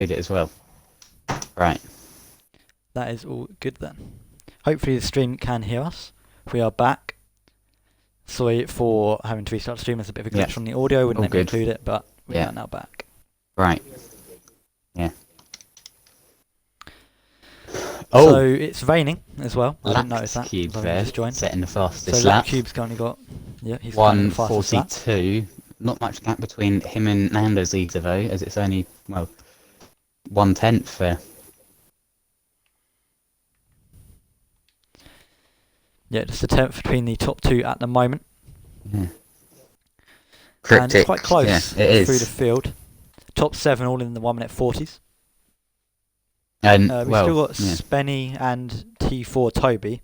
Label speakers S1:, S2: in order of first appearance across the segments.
S1: did it as well. Right.
S2: That is all good then. Hopefully the stream can hear us. We are back. Sorry for having to restart the stream. There's a bit of a glitch on the audio. Wouldn't
S1: All
S2: let me
S1: good.
S2: include it, but we are now back.
S1: Right. Yeah.
S2: So it's raining as well. I didn't notice that.
S1: Cube
S2: I
S1: there,
S2: just joined.
S1: setting the fastest
S2: So
S1: lap.
S2: Cube's currently got, yeah, he's currently the fastest lap.
S1: 1:42. Not much gap between him and Nando's leader though, as it's only 1/10 there.
S2: Yeah, just a 10th between the top two at the moment.
S1: Yeah.
S2: And it's quite close
S1: it is.
S2: through the field. Top 7 all in the 1 minute 40s.
S1: And
S2: We've still got Spenny and T4 Toby,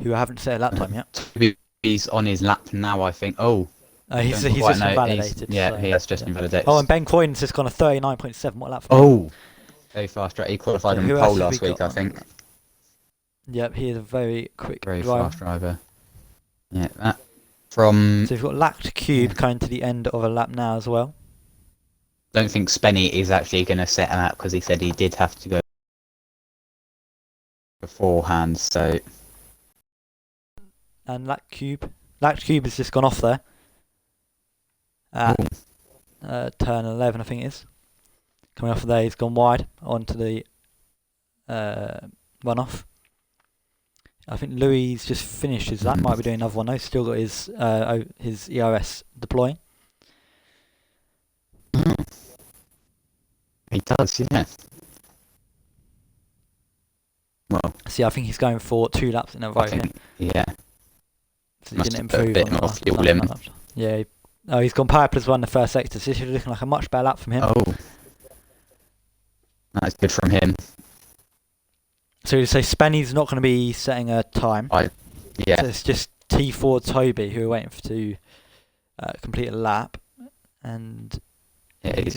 S2: who haven't set a lap time yet.
S1: He's on his lap now, I think.
S2: He's just invalidated.
S1: He has just invalidated.
S2: Oh, and Ben Coyne's just gone a 39.7. What lap for him?
S1: Very fast. He qualified on pole last week, I think.
S2: Yep, he is a very quick
S1: very
S2: driver.
S1: Fast driver. Yeah, that from...
S2: So we've got Lacked Cube coming to the end of a lap now as well.
S1: Don't think Spenny is actually going to set him out because he said he did have to go beforehand, so...
S2: And Lacked Cube has just gone off there. At turn 11, I think it is. Coming off of there, he's gone wide onto the runoff. I think Louis just finished his lap. Might be doing another one though. Still got his ERS deploying.
S1: He does, yeah. Well,
S2: see, I think he's going for 2 laps in a row here.
S1: Yeah.
S2: So he didn't improve
S1: a bit more fuel in.
S2: Yeah. He's gone power plus 1 in the first sector. So this is looking like a much better lap from him.
S1: That's good from him.
S2: So you say Spenny's not going to be setting a time. So it's just T4 Toby who are waiting to complete a lap, and
S1: he's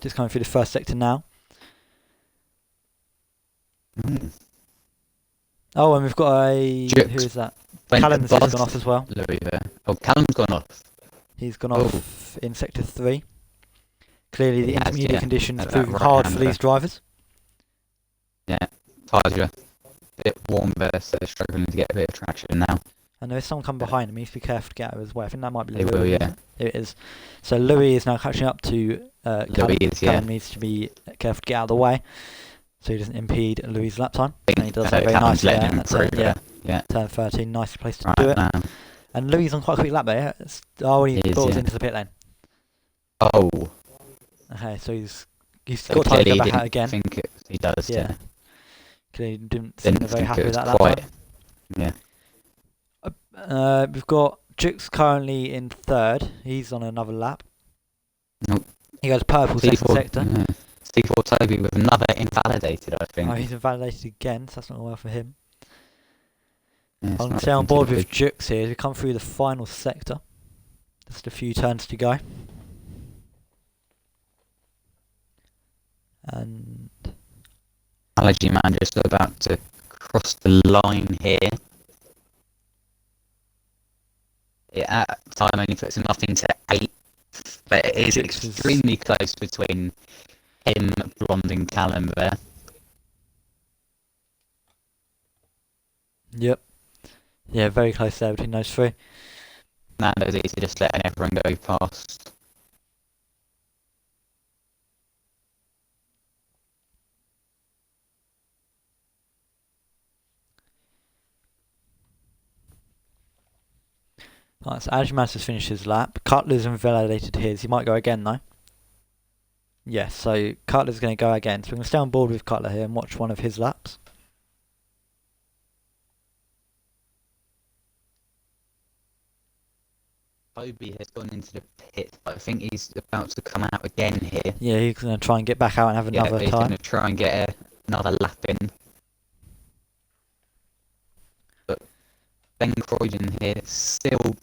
S2: just coming through the first sector now. Oh, and we've got who is that? Callum's gone off as well.
S1: Louis there. Callum's gone off.
S2: He's gone off in sector 3. Clearly the intermediate conditions are proving hard for these drivers.
S1: Yeah. Tyres are a bit warm there, so they're struggling to get a bit of traction now.
S2: And there is someone coming behind him. He needs to be careful to get out of his way. I think that might be
S1: Louis.
S2: Louis.
S1: Yeah.
S2: It is. So Louis is now catching up to Callum. Callum needs to be careful to get out of the way so he doesn't impede Louis' lap time. And he does that very nicely. Turn 13, nice place to do it. And Louis is on quite a quick lap there. He balls into the pit lane. Okay, so he's got time to go back out again.
S1: I think he does. Yeah.
S2: Clearly didn't seem very happy with that lap time.
S1: Yeah.
S2: We've got Jukes currently in 3rd. He's on another lap.
S1: Nope.
S2: He goes purple second sector.
S1: C4 Toby with another invalidated, I think.
S2: Oh, he's invalidated again, so that's not well for him. I'm going to stay on board with Jukes here as we come through the final sector. Just a few turns to go. And
S1: Allergy Man just about to cross the line here. At time only puts him nothing to 8, but it is extremely close between him, Blonde, and Callum there.
S2: Yep. Yeah, very close there between those 3.
S1: Nando's easy just letting everyone go past.
S2: Right, so Ajmas has finished his lap. Cutler's invalidated his. He might go again though. Yes, so Cutler's going to go again. So we're going to stay on board with Cutler here and watch one of his laps.
S1: Toby has gone into the pit, but I think he's about to come out again here.
S2: Yeah, he's going to try and get back out and have another time.
S1: He's going to try and get another lap in. But Ben Croydon here still...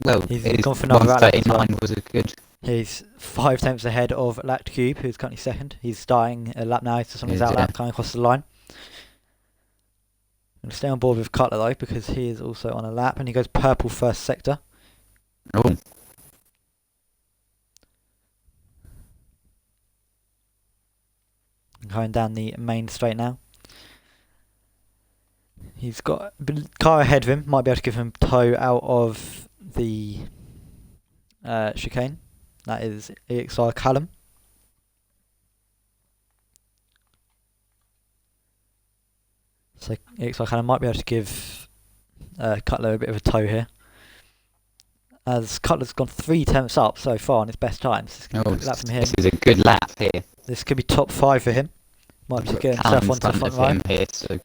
S1: Well,
S2: he's gone for another lap.
S1: 1:39 was a good...
S2: He's 5 tenths ahead of Lacked Cube, who's currently 2nd. He's starting a lap now. He's just on his out lap coming across the line. I'm going to stay on board with Cutler though, because he is also on a lap, and he goes purple first sector. Going down the main straight now. He's got a car ahead of him, might be able to give him toe out of the chicane. That is EXR Callum. So EXR Callum might be able to give Cutler a bit of a toe here. As Cutler's gone 3 tenths up so far on his best times.
S1: This is a good lap here.
S2: This could be top 5 for him. Might be get himself onto the front right.
S1: Here, so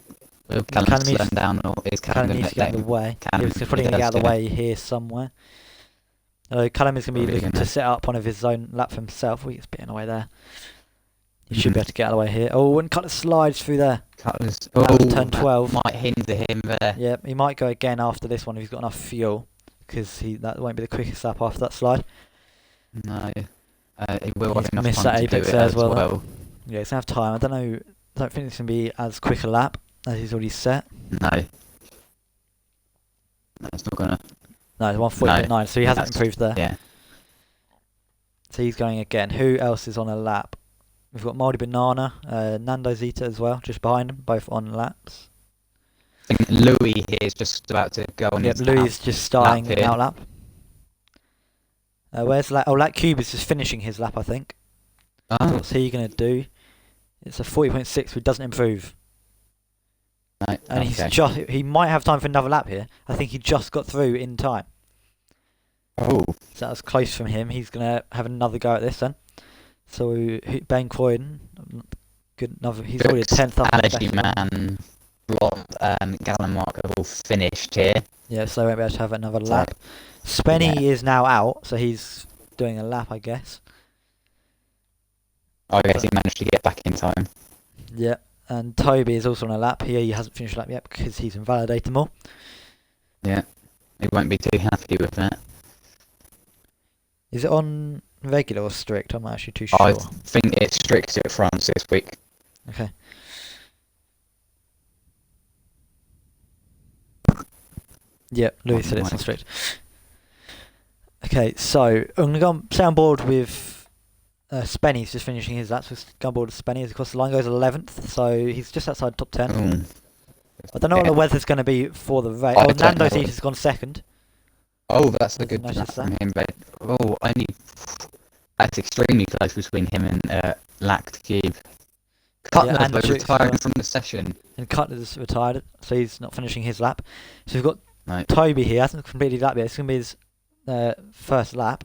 S1: Callum slowing down, or is Callum
S2: needs to get out of the way. He's probably going to get out of the way here somewhere. Callum is going to be looking to set up one of his own lap for himself. He's bitten away there. He should be able to get out of the way here. Oh, and Cutler slides through there.
S1: Cutler's
S2: turn 12.
S1: Might hinder him there.
S2: Yeah, he might go again after this one if he's got enough fuel, because that won't be the quickest lap after that slide.
S1: No, he will have enough
S2: missed
S1: time
S2: that
S1: to
S2: apex
S1: do it
S2: there as well. Yeah, he's going to have time. I don't think it's going to be as quick a lap as he's already set.
S1: No, it's not going to.
S2: No, it's 1:40.9, so he hasn't improved there.
S1: Yeah.
S2: So he's going again. Who else is on a lap? We've got Moldy Banana, Nando Zeta as well, just behind him, both on laps.
S1: I think Louis here is just about to go on his
S2: Louis is just starting an out lap. Where's lap? Oh, Lap Cube is just finishing his lap, I think.
S1: Oh.
S2: So what's he going to do? It's a 40.6, which doesn't improve.
S1: Right,
S2: and he might have time for another lap here. I think he just got through in time.
S1: Oh.
S2: So that was close from him. He's going to have another go at this then. So Ben Croydon, good another. He's already a 10th up.
S1: Allergy Man, Blonde, Gallon Mark have all finished here.
S2: Yeah, so they won't be able to have another lap. Spenny is now out, so he's doing a lap, I guess.
S1: I guess he managed to get back in time.
S2: Yeah, and Toby is also on a lap. He hasn't finished a lap yet because he's invalidated more.
S1: Yeah, he won't be too happy with that.
S2: Is it on regular or strict? I'm not actually too sure.
S1: I think it's strict at France this week.
S2: Okay. Yep, Louis said it's on strict. Okay, so I'm going to stay on board with Spenny. He's just finishing his laps. We'll go on board with Spenny. As of course, the line goes 11th, so he's just outside top 10.
S1: Ooh.
S2: I don't know what the weather's going to be for the race. Oh, Nando Zeta's gone second.
S1: Oh, that's a good lap from him, but that's extremely close between him and Lact Cube. Cutler's retiring from the session.
S2: And Cutler's retired, so he's not finishing his lap. So we've got Toby here, hasn't completed lap yet. It's going to be his first lap.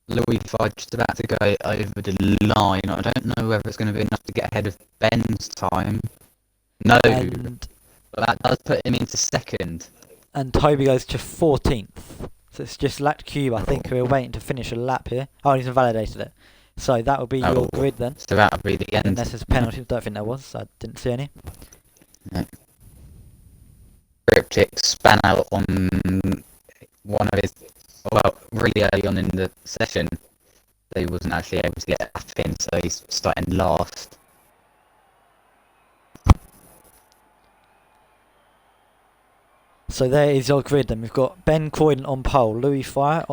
S1: Louis Fudge just about to go over the line. I don't know whether it's going to be enough to get ahead of Ben's time. No, but that does put him into second.
S2: And Toby goes to 14th. So it's just Lact Cube, I think, who are waiting to finish a lap here. Oh, he's invalidated it. So that will be your grid then.
S1: So that will be the end.
S2: Unless there's a penalty. I don't think there was. I didn't see any.
S1: No. Cryptic span out on one of his... Well, really early on in the session, he wasn't actually able to get up in, so he's starting last.
S2: So there is your grid then. We've got Ben Croydon on pole, Louis Fire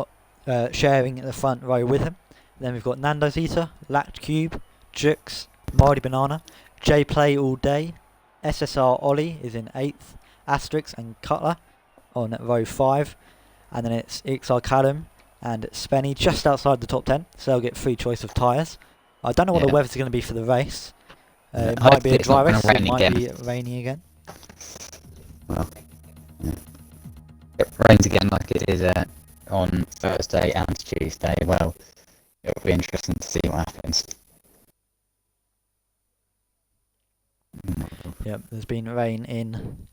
S2: sharing in the front row with him. Then we've got Nando Zeta, Lact Cube, Jux, Mardy Banana, J Play All Day, SSR Ollie is in 8th, Asterix and Cutler on row 5. And then it's EXR Callum and Spenny just outside the top 10, so they'll get free choice of tyres. I don't know what the weather's going to be for the race. It might be a dry race, it might be rainy again.
S1: Well, yeah. It rains again like it is on Thursday and Tuesday. Well, it'll be interesting to see what happens.
S2: Yep, there's been rain in...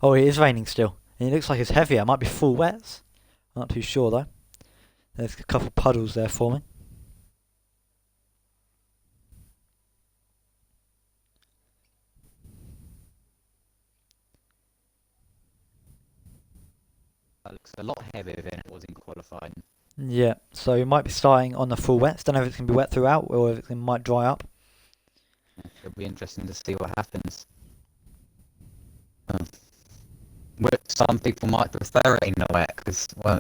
S2: Oh, it is raining still. And it looks like it's heavier. It might be full wets. I'm not too sure though. There's a couple of puddles there forming.
S1: That looks a lot heavier than it was in qualifying.
S2: Yeah, so we might be starting on the full wets. Don't know if it's going to be wet throughout or if it might dry up.
S1: It'll be interesting to see what happens. Some people might prefer it in the wet because, well,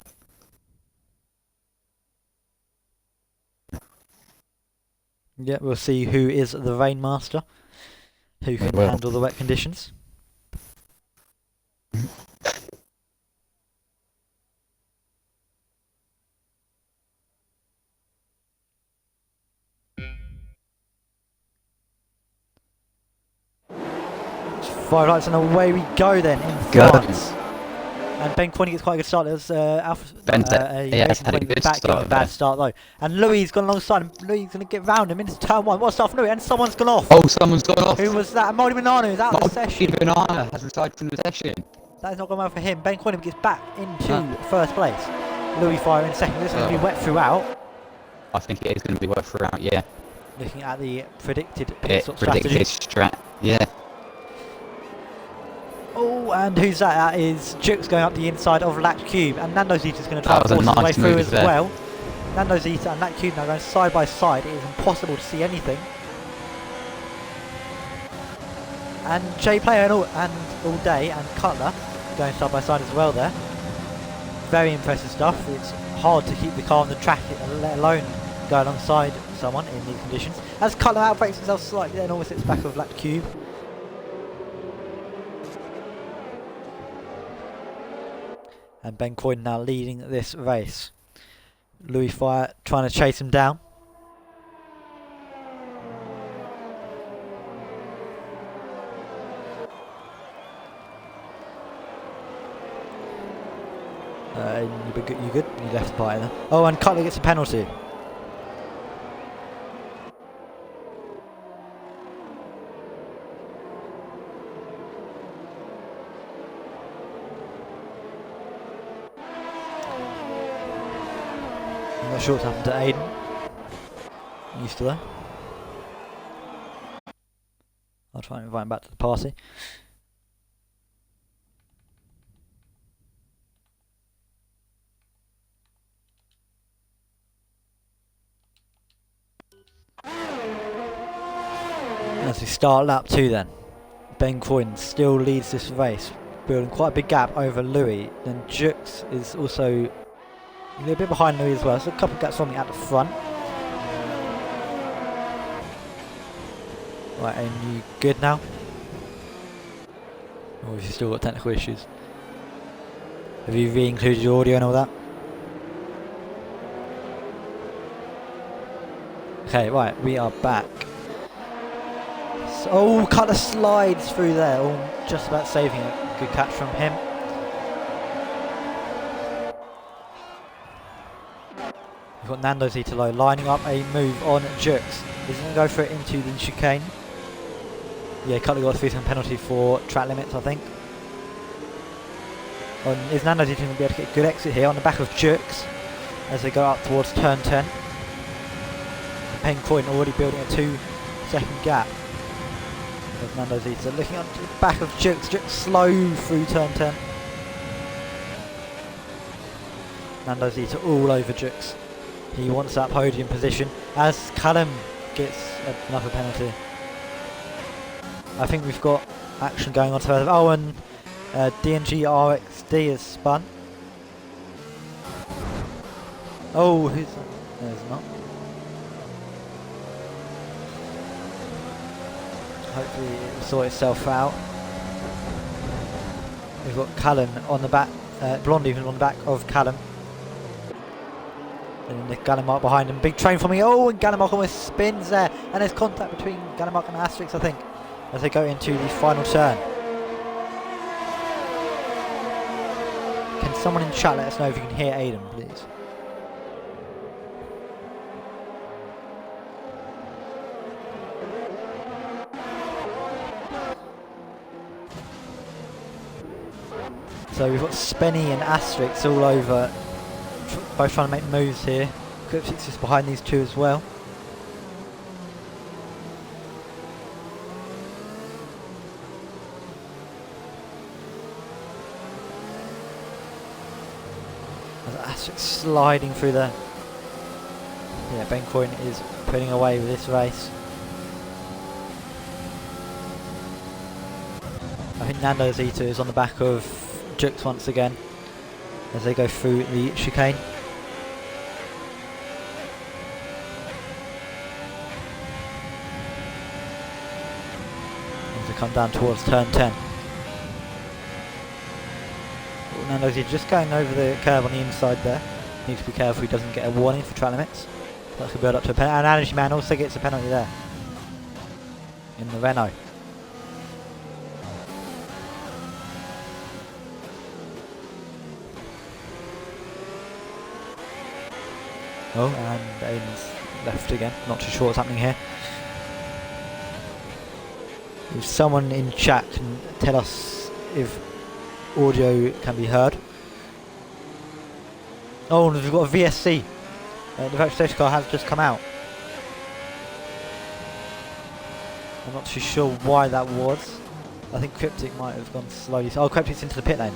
S2: Yeah, we'll see who is the Rainmaster, who can handle the wet conditions. Five lights and away we go then in France. And Ben Quinney gets quite a good start. There's Alpha.
S1: Had a good start.
S2: A bad start though. And Louis gone alongside him. Louis going to get round him into turn one. What a start from Louis? And someone's gone off.
S1: Oh, someone's gone off.
S2: Who was that? Moldy Manano is out of the session.
S1: Moldy Manano has retired from the session.
S2: That is not going well for him. Ben Quinney gets back into first place. Louis Fire in second. This is going to be wet throughout.
S1: I think it is going to be wet throughout, yeah.
S2: Looking at the predicted pit stop strategy.
S1: Yeah.
S2: Oh, and who's that? That is Jukes going up the inside of Lat Cube, and Nando Zeta's going to try to force his way through as well. Nando Zeta and Lat Cube now going side by side. It is impossible to see anything. And Jay Player and all day and Cutler going side by side as well there. Very impressive stuff. It's hard to keep the car on the track, let alone go alongside someone in these conditions. As Cutler outbreaks himself slightly, then almost hits back of Lat Cube. And Ben Coyne now leading this race. Louis Fire trying to chase him down. You good? You left the party there. Oh, and Cutler gets a penalty. I'm not sure what's happened to Aiden. You still there? I'll try and invite him back to the party. As we start lap 2 then. Ben Coyne still leads this race, building quite a big gap over Louis. Then Jux is also a little bit behind Louis as well, so a couple of gaps from me at the front. Right, and you good now? Or have you still got technical issues? Have you re-included your audio and all that? Okay, right, we are back. So, oh, Cutler slides through there, oh, just about saving it. Good catch from him. We've got Nando Zitalo lining up a move on Jux. He's going to go for it into the chicane. Yeah, Cutler got a 3-second penalty for track limits, I think. Is Nando Zitalo going to be able to get a good exit here on the back of Jux as they go up towards turn 10? Ben Coyne already building a 2-second gap. There's Nando Zeta looking onto the back of Jux. Jux slow through turn 10. Nando Zeta all over Jux. He wants that podium position as Callum gets another penalty. I think we've got action going on further. Oh, and DNG RXD is spun. Oh, who's that? No, it's not. Hopefully it will sort itself out. We've got Callum on the back, Blondie on the back of Callum. And Nick Gallimark behind him. Big train for me. Oh, and Gallimark almost spins there. And there's contact between Gallimark and Asterix, I think, as they go into the final turn. Can someone in chat let us know if you can hear Aiden, please? So we've got Spenny and Asterix all over, both trying to make moves here. Clipsix is behind these two as well. Asterix sliding through there. Yeah, Ben Coyne is putting away with this race. I think Nando Zeta is on the back of Jux once again as they go through the chicane. as they come down towards turn 10. Nando's just going over the curve on the inside there. Needs to be careful he doesn't get a warning for track limits. That's going to build up to a penalty. And Energy Man also gets a penalty there in the Renault. Oh, and Aiden's left again. Not too sure what's happening here. If someone in chat can tell us if audio can be heard. Oh, we've got a VSC. The virtual safety car has just come out. I'm not too sure why that was. I think Cryptic might have gone slowly. Oh, Cryptic's into the pit lane.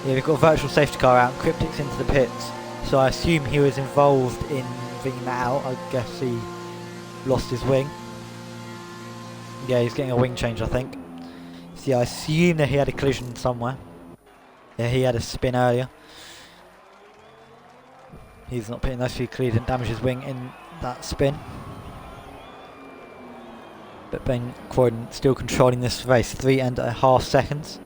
S2: Yeah, we've got a virtual safety car out and Cryptic's into the pits. So I assume he was involved in bringing that out. I guess he lost his wing. Yeah, he's getting a wing change, I think. So yeah, I assume that he had a collision somewhere. Yeah, he had a spin earlier. He's not pitting those few clear, didn't damage his wing in that spin. But Ben Croydon still controlling this race, 3.5 seconds.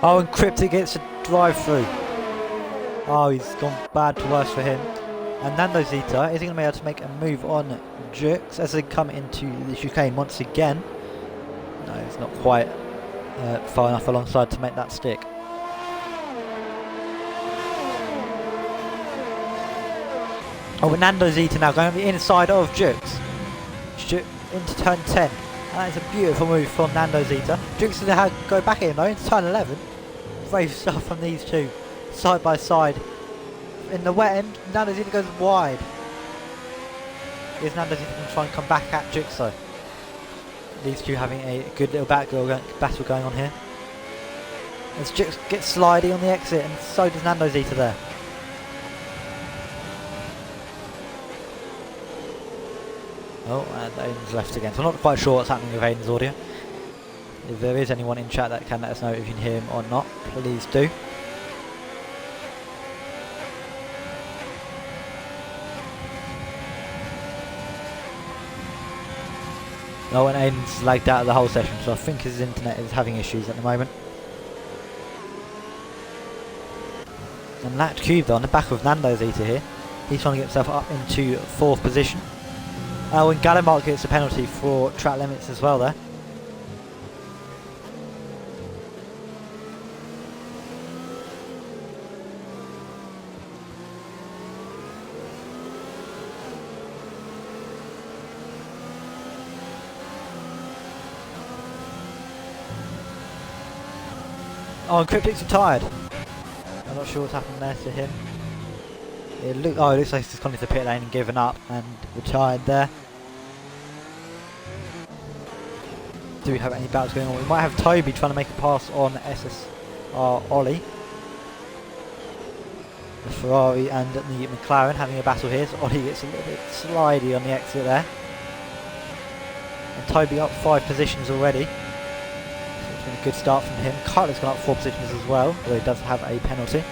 S2: Oh, and Cryptic gets a drive through. Oh, he's gone bad to worse for him. And Nando Zeta, is he going to be able to make a move on Jerks as they come into the chicane once again? No, it's not quite far enough alongside to make that stick. Oh, but Nando Zeta now going on the inside of Jerks. Into turn 10. That is a beautiful move from Nando Zeta. Jerks is going to go back in though into turn 11. Brave stuff from these two, side by side. In the wet end, Nando Zeta goes wide. Is Nando Zeta going to try and come back at Jerks though? These two having a good little battle going on here. As Jerks gets slidey on the exit, and so does Nando Zeta there. Oh, and Aiden's left again. So I'm not quite sure what's happening with Aiden's audio. If there is anyone in chat that can let us know if you can hear him or not, please do. Oh, and Aiden's lagged out of the whole session, so I think his internet is having issues at the moment. And Lact Cube on the back of Nando Zeta here. He's trying to get himself up into 4th position. Oh, and Gallimark gets a penalty for track limits as well there. Oh, and Cryptic's retired. I'm not sure what's happened there to him. It looks like he's gone into the pit lane and given up and retired there. Do we have any battles going on? We might have Toby trying to make a pass on SSR Ollie. The Ferrari and the McLaren having a battle here. So Ollie gets a little bit slidey on the exit there. And Toby up 5 positions already. So it's been a good start from him. Carter's gone up 4 positions as well, although he does have a penalty.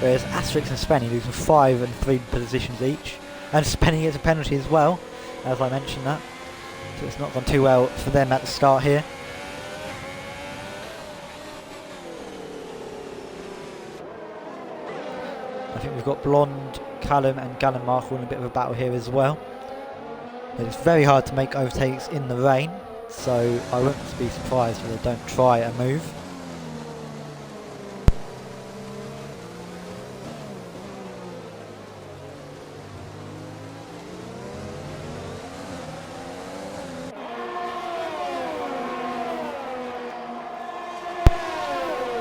S2: Whereas Asterix and Spenny losing 5 and 3 positions each. And Spenny gets a penalty as well, as I mentioned that. So it's not gone too well for them at the start here. I think we've got Blonde, Callum and Gallimark in a bit of a battle here as well. But it's very hard to make overtakes in the rain, so I wouldn't be surprised if they don't try a move.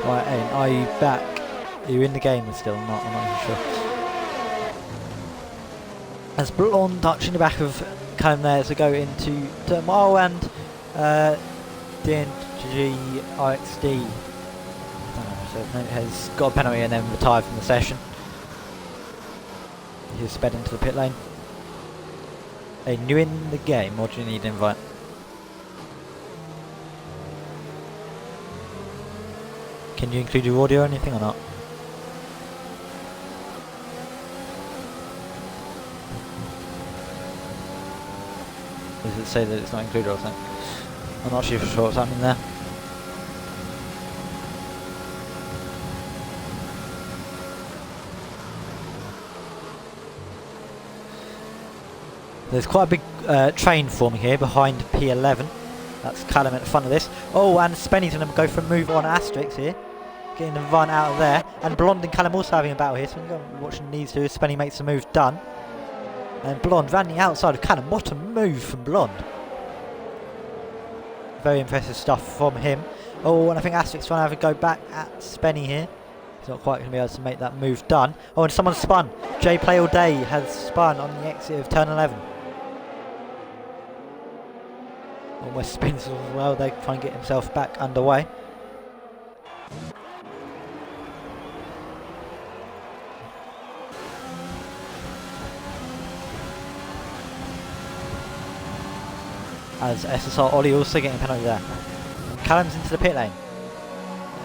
S2: Right, Aiden, are you back? Are you in the game still? I'm not even sure. As Blonde touching the back of Callum there to go into Turmoil and DNG RXD has got a penalty and then retired from the session. He's sped into the pit lane. Are you in the game, or do you need an invite? Can you include your audio or anything or not? Does it say that it's not included or something? I'm not sure what's happening there. There's quite a big train forming here behind P11. That's Callum at the front of this. Oh, and Spenny's going to go for a move on Asterix here. Getting the run out of there. And Blonde and Callum also having a battle here. So we're going to watch these two as Spenny makes the move done. And Blonde ran the outside of Callum. What a move from Blonde. Very impressive stuff from him. Oh, and I think Asterix trying to have a go back at Spenny here. He's not quite going to be able to make that move done. Oh, and someone spun. J Play All Day has spun on the exit of turn 11. Almost spins as well. They try and get himself back underway. As SSR Ollie also getting a penalty there. Callum's into the pit lane.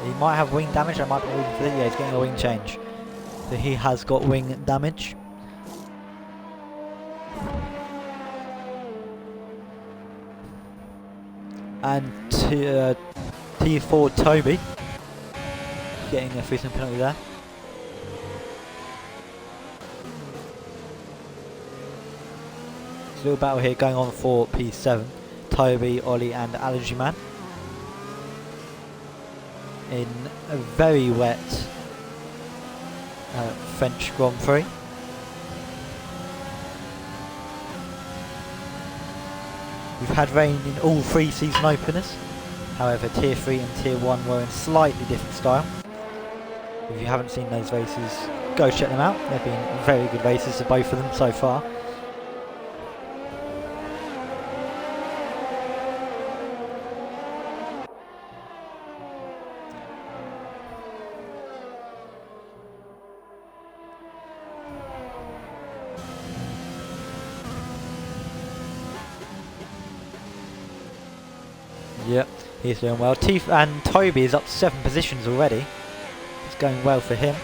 S2: He might have wing damage. I might be waiting for it. Yeah, he's getting a wing change. So he has got wing damage. And T4 Toby getting a free penalty there. There's a little battle here going on for P7. Toby, Ollie and Allergy Man. In a very wet French Grand Prix. We've had rain in all three season openers. However, Tier 3 and Tier 1 were in slightly different style. If you haven't seen those races, go check them out. They've been very good races of both of them so far. Yep, he's doing well. And Toby is up to 7 positions already. It's going well for him.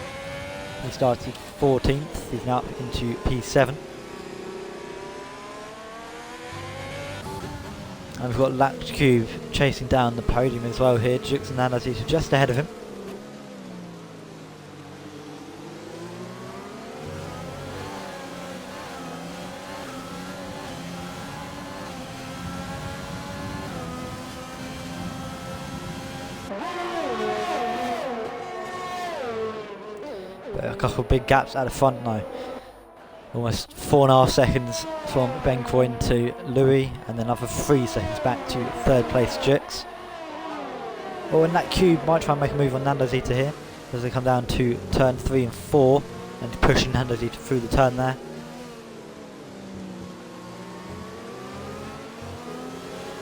S2: He started 14th, he's now up into P7. And we've got Latch Cube chasing down the podium as well here. Jux and Nanazis are just ahead of him. A couple of big gaps at the front now. Almost 4.5 seconds from Ben Coyne to Louis, and then another 3 seconds back to 3rd place Jux. Oh, and that Cube might try and make a move on Nando Zeta here as they come down to turn 3 and 4 and pushing Nando Zeta through the turn there.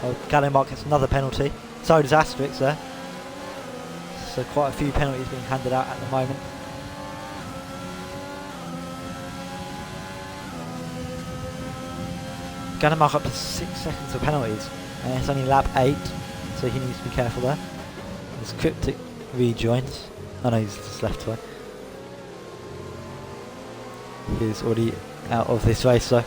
S2: Oh, Gallenbach gets another penalty. So does Asterix there. So quite a few penalties being handed out at the moment. Gallenbach up to 6 seconds of penalties, and it's only lap 8, so he needs to be careful there. There's Cryptic rejoins. Oh no, he's just left away. He's already out of this race though.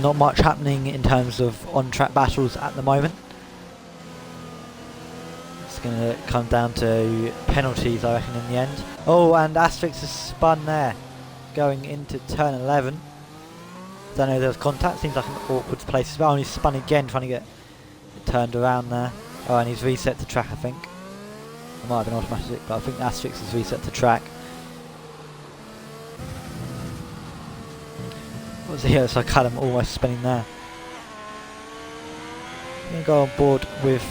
S2: Not much happening in terms of on-track battles at the moment. It's going to come down to penalties, I reckon, in the end. Oh, and Asterix has spun there, going into turn 11. Don't know if there was contact. Seems like an awkward place as well. And he's spun again, trying to get it turned around there. Oh, and he's reset to track, I think. It might have been automatic, but I think Asterix has reset to track. Was here, so Callum almost spinning there. I'm going to go on board with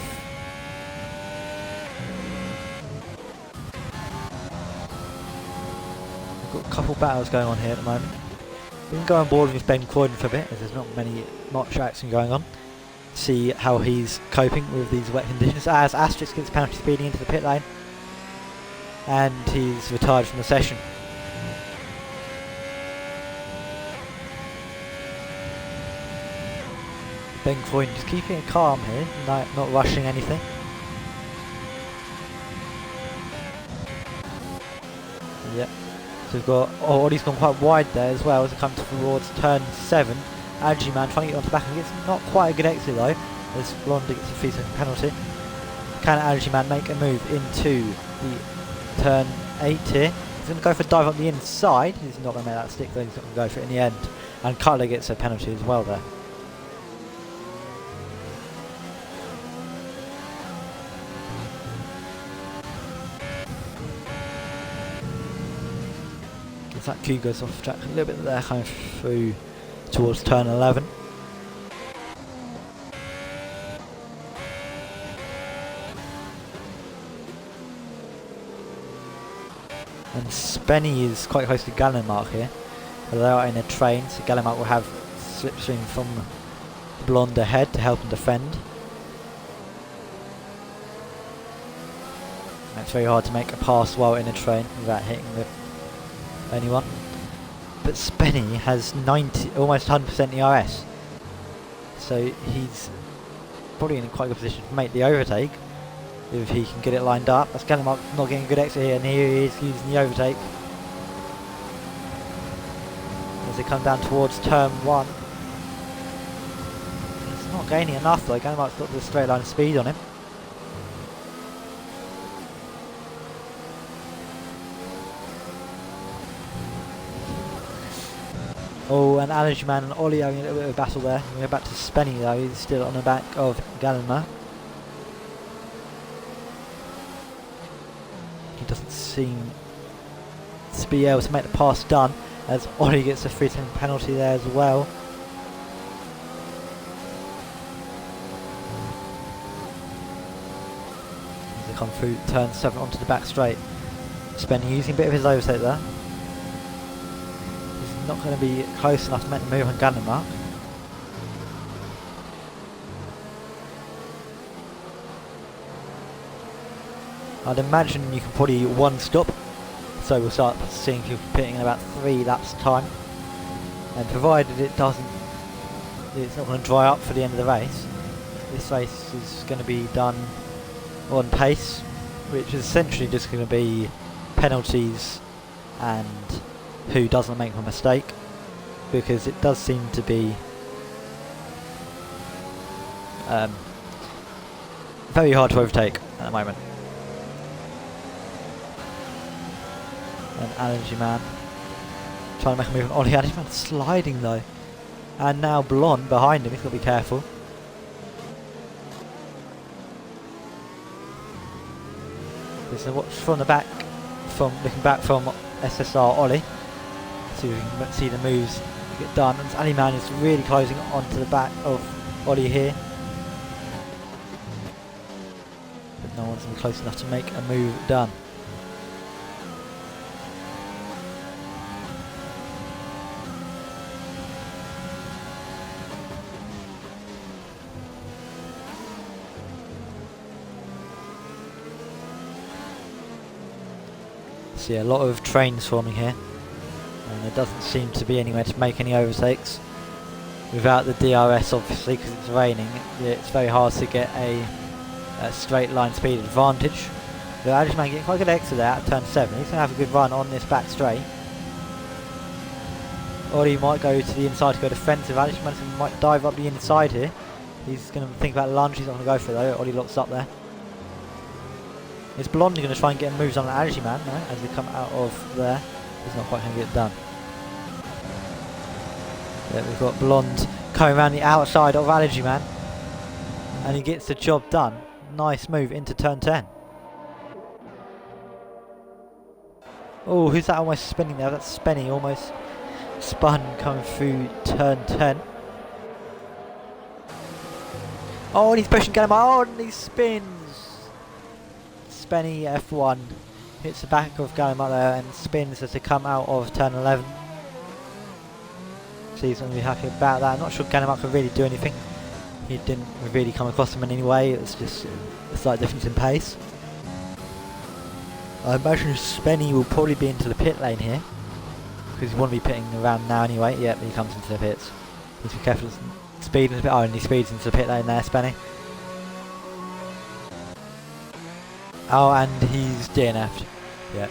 S2: Got a couple battles going on here at the moment. We can go on board with Ben Croydon for a bit, as there's not much action going on. See how he's coping with these wet conditions. As Asterix gets penalty speeding into the pit lane, and he's retired from the session. Ben Croydon just keeping it calm here, not rushing anything. Yep. So we've got, Ollie's gone quite wide there as well as it comes towards turn 7. Allergy Man trying to get onto the back and gets not quite a good exit though, as Blonde gets a 3-second penalty. Can Allergy Man make a move into the turn 8 here? He's going to go for a dive up the inside. He's not going to make that stick though, he's not going to go for it in the end. And Cutler gets a penalty as well there. That Q goes off track a little bit there, coming through towards turn 11. And Spenny is quite close to Gallenmark here. They are in a train, so Gallenmark will have slipstream from Blonde ahead to help him defend. And it's very hard to make a pass while in a train without hitting anyone. But Spenny has almost 100% ERS, so he's probably in a quite good position to make the overtake if he can get it lined up. That's Gallenmark not getting a good exit here, and here he is using the overtake as they come down towards turn 1. He's not gaining enough though. Gallenmark's got the straight line speed on him. Oh, and Allergy Man and Ollie having a little bit of a battle there. We go back to Spenny though, he's still on the back of Gallenmark. He doesn't seem to be able to make the pass done, as Ollie gets a 3-second penalty there as well. As they come through turn 7 onto the back straight. Spenny using a bit of his overtake there. Not going to be close enough to make the move on Gallenmark. I'd imagine you can probably one stop, so we'll start seeing people pitting in about 3 laps time, and provided it's not going to dry up for the end of the race, this race is going to be done on pace, which is essentially just going to be penalties and who doesn't make a mistake, because it does seem to be very hard to overtake at the moment. And Allergy Man trying to make a move on Ollie. Allergy Man sliding though, and now Blonde behind him, he's got to be careful. So watch from the back, looking back from SSR Ollie. So you can see the moves get done, and Allergy Man is really closing onto the back of Ollie here. But no one's going to be close enough to make a move done. See a lot of trains forming here, and there doesn't seem to be anywhere to make any overtakes without the DRS, obviously, because it's raining. It's very hard to get a straight line speed advantage. The Allergy Man getting quite a good exit there at turn 7. He's going to have a good run on this back straight, or he might go to the inside to go defensive. Allergy Man might dive up the inside here. He's going to think about lunge. He's not going to go for it though. Ollie locks up there. Is Blonde going to try and get moves on the Allergy Man now as they come out of there? He's not quite going to get it done. Yeah, we've got Blonde coming around the outside of Allergy Man, and he gets the job done. Nice move into turn 10. Oh, who's that almost spinning there? That's Spenny, almost spun coming through turn 10. Oh, and he's pushing Gallenmark. Oh, and he spins. Spenny F1 hits the back of Gallagher there and spins as they come out of turn 11. So he's going to be happy about that. I'm not sure Gallagher could really do anything. He didn't really come across him in any way. It was just a slight difference in pace. I imagine Spenny will probably be into the pit lane here, because he won't be pitting around now anyway. Yep, he comes into the pits. Needs to be careful. Speeding a bit. Oh, and he speeds into the pit lane there, Spenny. Oh, and he's DNF'd. Yep.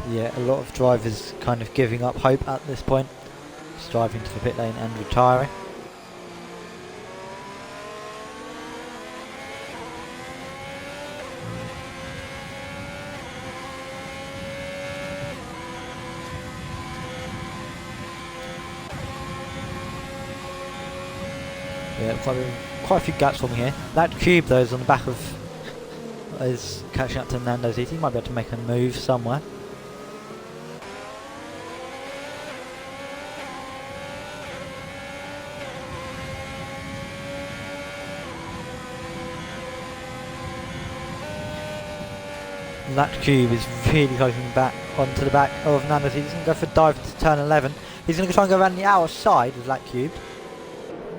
S2: Yeah, a lot of drivers kind of giving up hope at this point. Just driving to the pit lane and retiring. Yeah, quite a few gaps for me here. That cube though is on the back of is catching up to Nando Ziti. He might be able to make a move somewhere. That cube is really closing back onto the back of Nando Ziti. He's going to go for a dive to turn 11. He's going to try and go around the outside with that cube.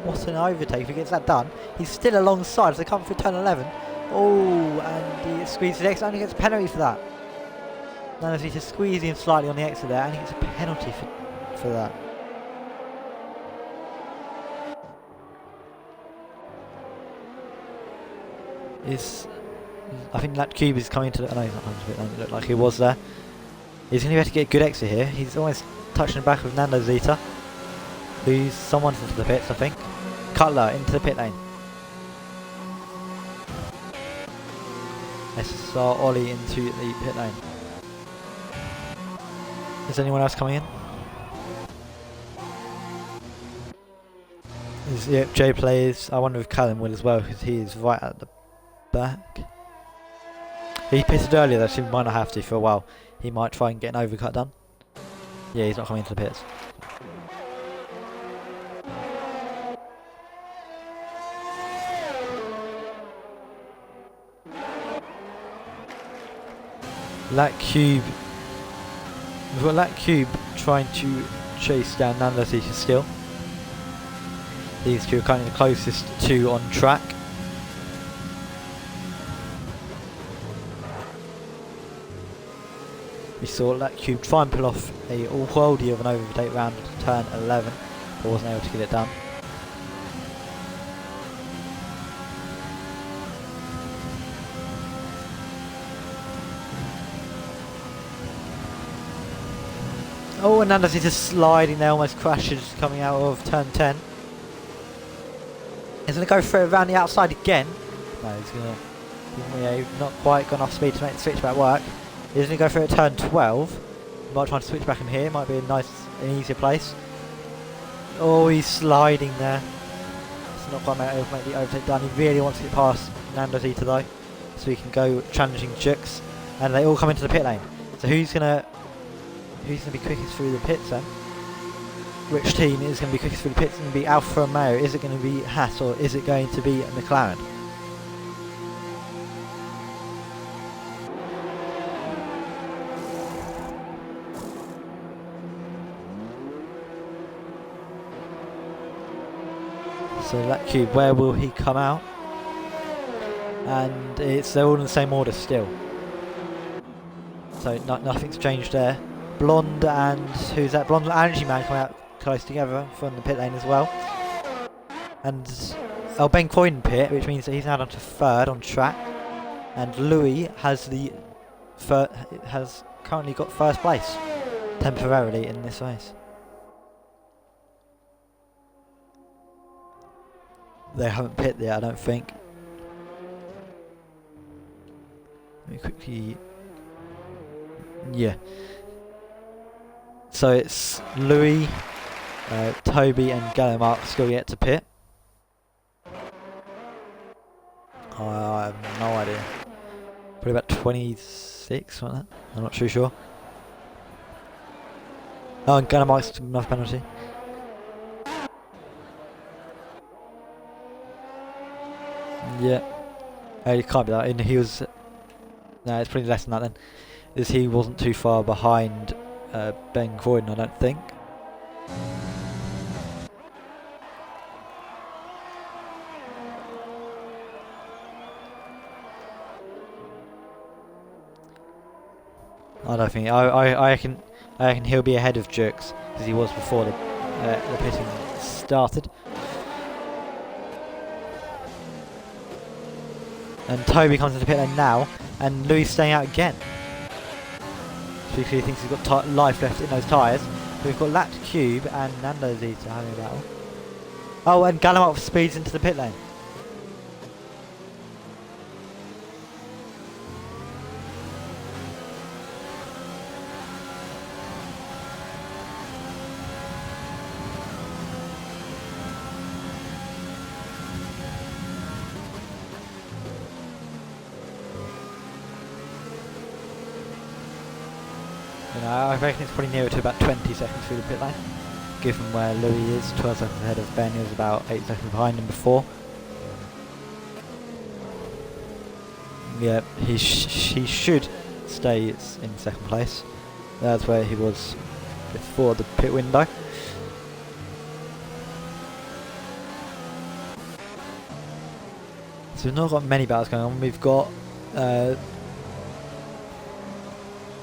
S2: What an overtake if he gets that done. He's still alongside as they come through turn 11. Oh, and he squeezes the exit and he gets a penalty for that. Now he's just squeezing him slightly on the exit there and he gets a penalty for that. I think that cube is coming to the... No, he's not coming to the bit. It looked like he was there. He's going to be able to get a good exit here. He's almost touching the back of Nando Zita. Who's someone's into the pits, I think. Cutler into the pit lane. SSR Ollie into the pit lane. Is anyone else coming in? Yep, Jay plays. I wonder if Callum will as well, because he is right at the back. He pitted earlier though, so he might not have to for a while. He might try and get an overcut done. Yeah, he's not coming into the pits. That cube. We've got that cube trying to chase down Nando Zita still. These two are kind of the closest two on track. We saw that cube try and pull off a worldie of an overtake round to turn 11, but wasn't able to get it done. Oh, and Nando Zita sliding there, almost crashes coming out of turn 10. He's going to go for it around the outside again. No, he's going to... Yeah, not quite gone off speed to make the switch back work. He's going to go for it at turn 12. He might try to switch back in here. Might be a nice, an easier place. Oh, he's sliding there. It's not quite able to make the overtake done. He really wants to get past Nando Zita though, so he can go challenging Jux. And they all come into the pit lane. So who's going to be quickest through the pits then? Which team is going to be quickest through the pits? It's going to be Alfa Romeo. Is it going to be Haas or is it going to be McLaren? So that cube, where will he come out? And they're all in the same order still. So nothing's changed there. Blonde and who's that? Blonde and Energy Man come out close together from the pit lane as well. And Ben Croydon pit, which means that he's now down to third on track. And Louis has currently got first place temporarily in this race. They haven't pit yet, I don't think. Let me quickly... Yeah. So it's Louis, Toby and Gallagher still yet to pit. I have no idea. Probably about 26, something like that. I'm not too sure. Oh, and Gallagher's enough penalty. Yeah. It can't be that. And he was... No, it's pretty less than that then. As he wasn't too far behind Ben Croydon, I don't think. I don't think... I reckon he'll be ahead of Jerks, as he was before the pitting started. And Toby comes into pit lane now, and Louis staying out again. Because he thinks he's got life left in those tyres. But we've got Lat Cube and Nando Zeta having a battle. Oh, and Gallimard speeds into the pit lane. I reckon it's probably nearer to about 20 seconds through the pit lane, given where Louis is, 12 seconds ahead of Ben. He was about 8 seconds behind him before. Yeah, he should stay in second place. That's where he was before the pit window. So we've not got many battles going on. We've got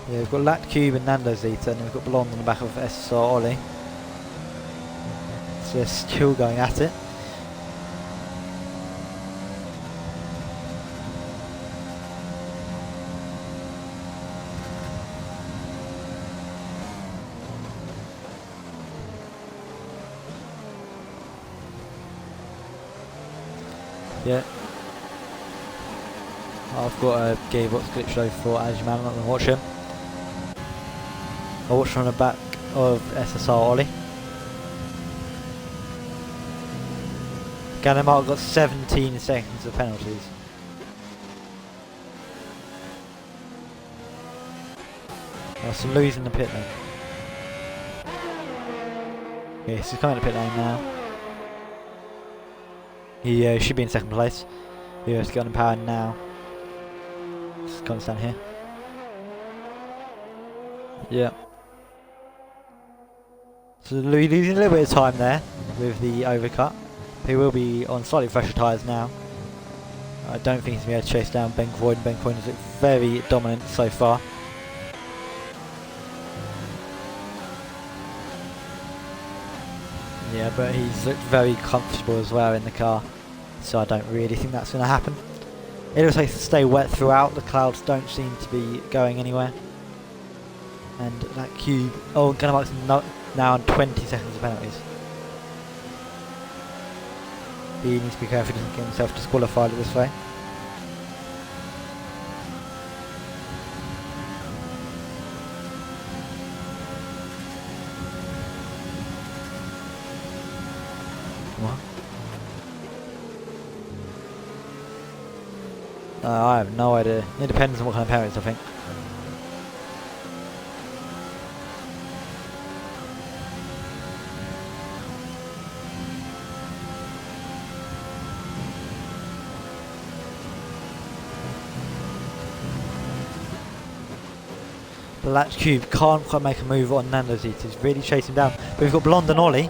S2: we've got Lat Cube and Nando Zeta, and we've got Blonde on the back of SSR Ollie. So they're still going at it. Yeah. I've got a gearbox glitch low for Azure Man, I'm not going to watch him. I'll watch from the back of SSR Ollie. Gallimard got 17 seconds of penalties. So Louis in the pit lane. Yes, he's coming to pit lane now. He should be in second place. He has to get on power now. Just gonna stand here. Yeah. So Louis losing a little bit of time there with the overcut. He will be on slightly fresher tyres now. I don't think he's going to be able to chase down Ben Croydon. Ben Croydon has looked very dominant so far. Yeah, but he's looked very comfortable as well in the car. So I don't really think that's going to happen. It looks like it's to stay wet throughout. The clouds don't seem to be going anywhere. And that cube... Oh, Gallimard's now on 20 seconds of penalties. He needs to be careful he doesn't get himself disqualified at this way. What? I have no idea. It depends on what kind of penalties, I think. The Latch Cube can't quite make a move on Nando Zeta. He's really chasing him down. But we've got Blonde and Ollie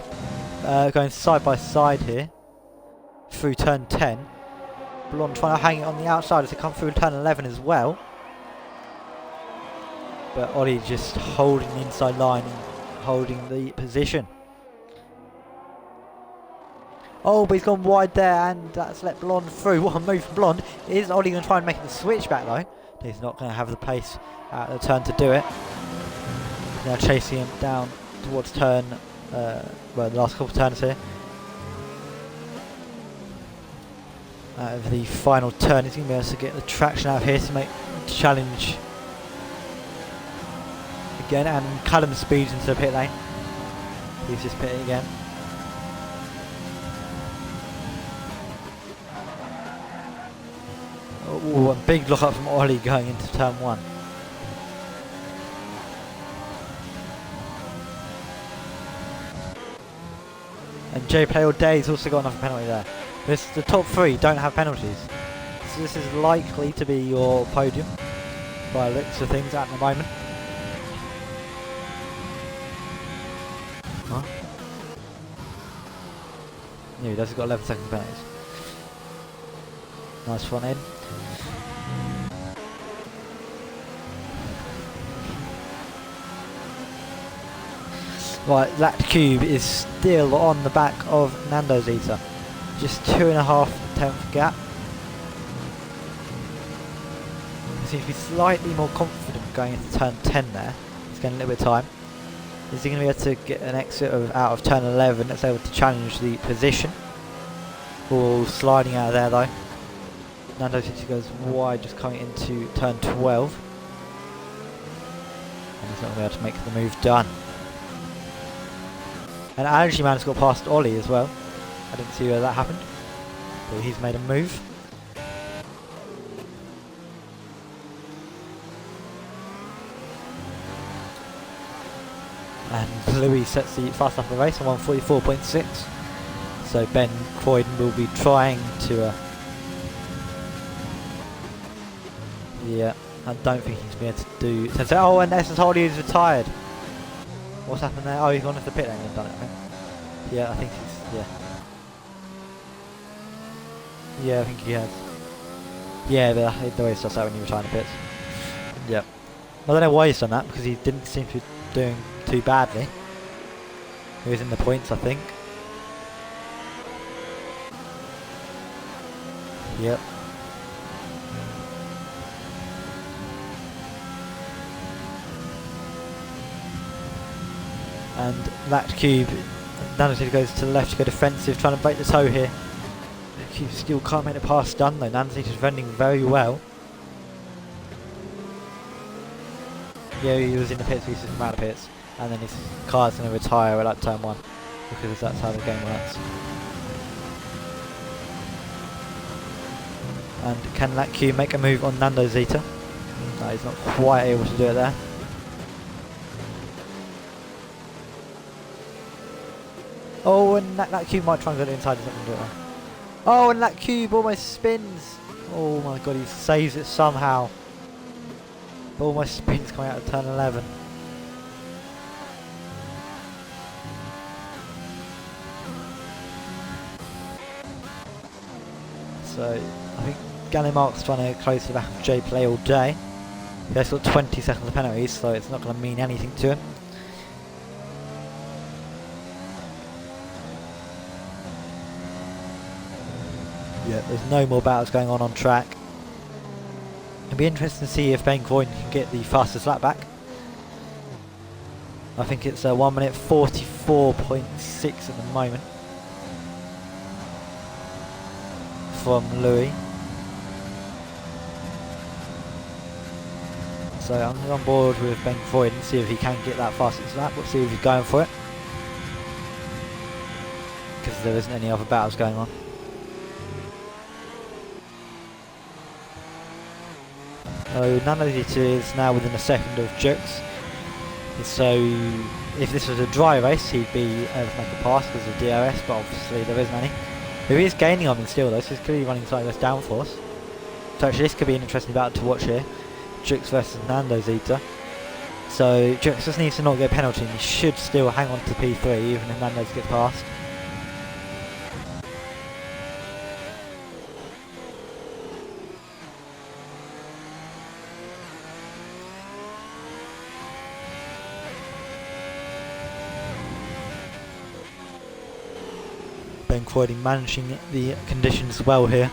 S2: going side by side here through turn 10. Blonde trying to hang it on the outside as they come through turn 11 as well. But Ollie just holding the inside line and holding the position. Oh, but he's gone wide there and that's let Blonde through. What a move from Blonde. Is Ollie going to try and make the switch back though? He's not going to have the pace at the turn to do it. Now chasing him down towards turn, well, the last couple of turns here. Out of the final turn, he's going to be able to get the traction out of here to make the challenge again. And Callum speeds into the pit lane. He's just pitting again. Oh, a big lock up from Ollie going into turn 1. And J Play All Day has also got another penalty there. The top 3 don't have penalties. So this is likely to be your podium by the looks of things at the moment. Huh? Yeah, he does. He's got 11 second penalties. Nice front end. Right, that cube is still on the back of Nando Zeta. Just 2.5 tenth gap. He seems to be slightly more confident going into turn 10 there. He's getting a little bit of time. Is he going to be able to get an exit out of turn 11 that's able to challenge the position? Ball sliding out of there though. Nando Zeta goes wide, just coming into turn 12. And he's not going to be able to make the move done. And Allergy Man's got past Ollie as well. I didn't see where that happened, but he's made a move. And Louis sets the fast lap of the race on 1:44.6. So Ben Croydon will be trying to... yeah, I don't think he's been able to do... oh, and Essence Hardy is retired. What's happened there? Oh, he's gone into the pit lane and done it, I think. Yeah, I think he's... yeah. Yeah, I think he has. Yeah, the way it starts out when you retire in the pits. Yep. I don't know why he's done that, because he didn't seem to be doing too badly. He was in the points, I think. Yep. And that cube, Nancy goes to the left to go defensive, trying to break the toe here. The cube still can't make the pass done though. Nancy is defending very well. Yeah, he was in the pits, he's just come out of the pits. And then his car's going to retire at like turn 1. Because that's how the game works. And can that cube make a move on Nando Zeta? No, he's not quite able to do it there. Oh, and that cube might try and go inside, he's not going to do it there. Oh, and that cube almost spins. Oh my god, he saves it somehow. But almost spins coming out of turn 11. So, I think Gallimark's trying to close the back of J Play all day. He's got 20 seconds of penalties, so it's not going to mean anything to him. Yeah, there's no more battles going on track. It'll be interesting to see if Ben Croydon can get the fastest lap back. I think it's 1 minute 44.6 at the moment from Louis. So I'm on board with Ben Croydon, see if he can get that fastest lap. We'll see if he's going for it, because there isn't any other battles going on. Nando Zeta is now within a second of Jux. So if this was a dry race, he'd be able to make a pass because of DRS, but obviously there isn't any. He is gaining on him still though, so he's clearly running slightly less downforce. So actually this could be an interesting battle to watch here. Jux versus Nando Zeta. So Jux just needs to not get a penalty and he should still hang on to P3 even if Nando gets past. Ben Croydon managing the conditions well here.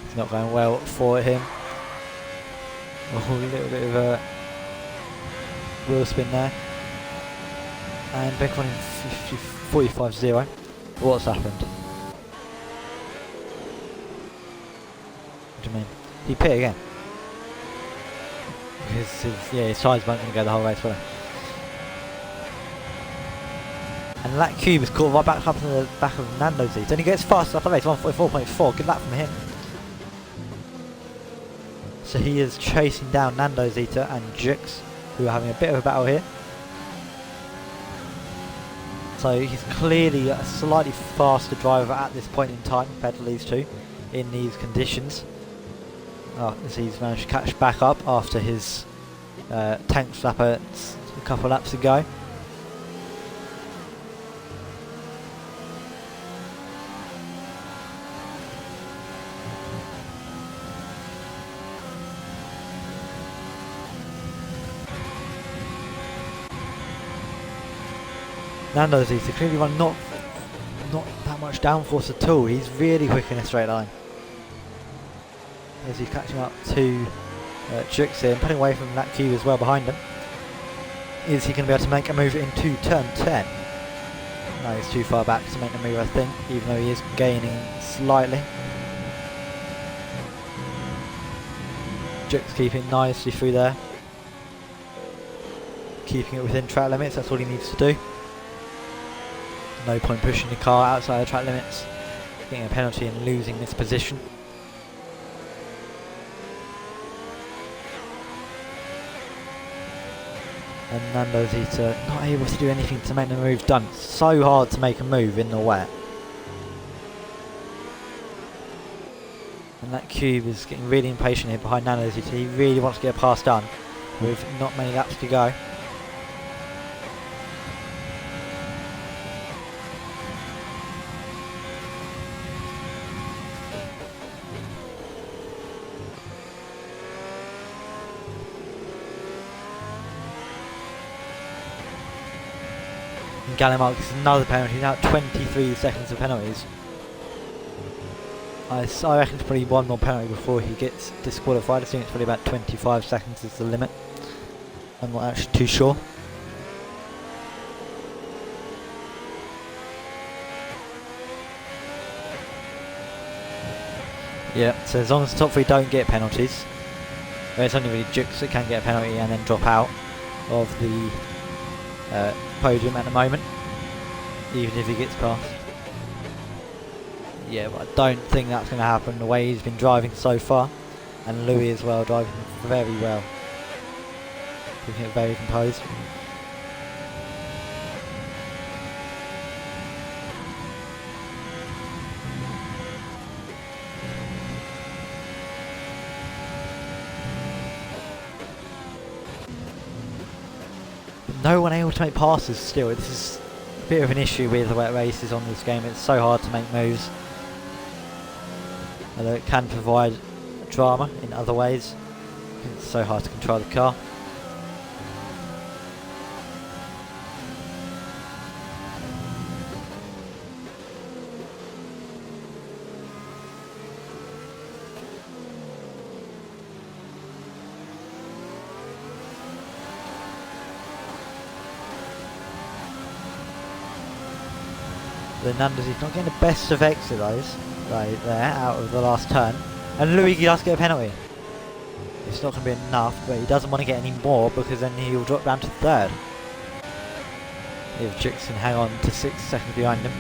S2: It's not going well for him. Oh, a little bit of a wheel spin there. And Ben Croydon 45-0. What's happened? What do you mean? He pit again? Because his sides weren't going to go the whole race, were they? And that cube is caught right back up to the back of Nando Zeta. And he gets fast up the race, 144.4. Good luck from him. So he is chasing down Nando Zeta and Jux, who are having a bit of a battle here. So he's clearly a slightly faster driver at this point in time compared to these two in these conditions. As he's managed to catch back up after his tank slapper a couple laps ago. Nando's is clearly run not that much downforce at all. He's really quick in a straight line. As he's catching up to Jux here and putting away from that cube as well behind him. Is he going to be able to make a move into turn 10? No, he's too far back to make the move, I think, even though he is gaining slightly. Jux keeping nicely through there. Keeping it within track limits, that's all he needs to do. No point pushing the car outside the track limits, getting a penalty and losing this position. And Nando Zeta not able to do anything to make the move done. It's so hard to make a move in the wet. And that cube is getting really impatient here behind Nando Zeta. He really wants to get a pass done with not many laps to go. Gallimard gets another penalty, now 23 seconds of penalties. I reckon it's probably one more penalty before he gets disqualified. I think it's probably about 25 seconds is the limit. I'm not actually too sure. Yeah, so as long as the top three don't get penalties, well, it's only really Jux that can get a penalty and then drop out of the podium at the moment, even if he gets past. Yeah, but I don't think that's going to happen the way he's been driving so far, and Louis as well, driving very well, keeping it very composed. No one able to make passes still. This is a bit of an issue with the wet races on this game. It's so hard to make moves. Although it can provide drama in other ways. It's so hard to control the car. Nando's not getting the best of exit those right there out of the last turn, and Louis does get a penalty. It's not going to be enough, but he doesn't want to get any more because then he'll drop down to third. If Jux can hang on to 6 seconds behind him.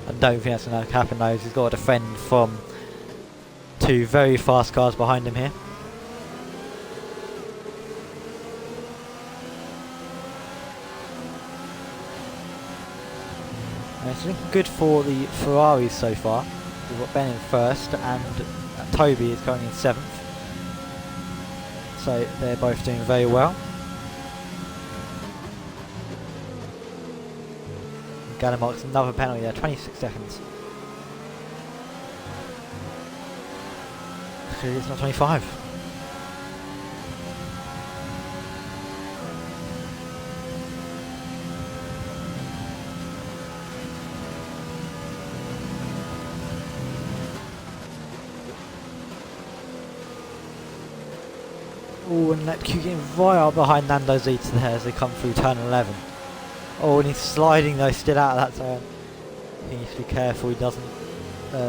S2: I don't think that's going to happen though. He's got to defend from two very fast cars behind him here. It's looking good for the Ferraris so far. We've got Ben in first and Toby is currently in 7th. So they're both doing very well. Gallimard another penalty there, 26 seconds. Actually, it's not 25. Oh, and that Q getting right up behind Nando Zeta there as they come through turn 11. Oh, and he's sliding though still out of that turn. He needs to be careful he doesn't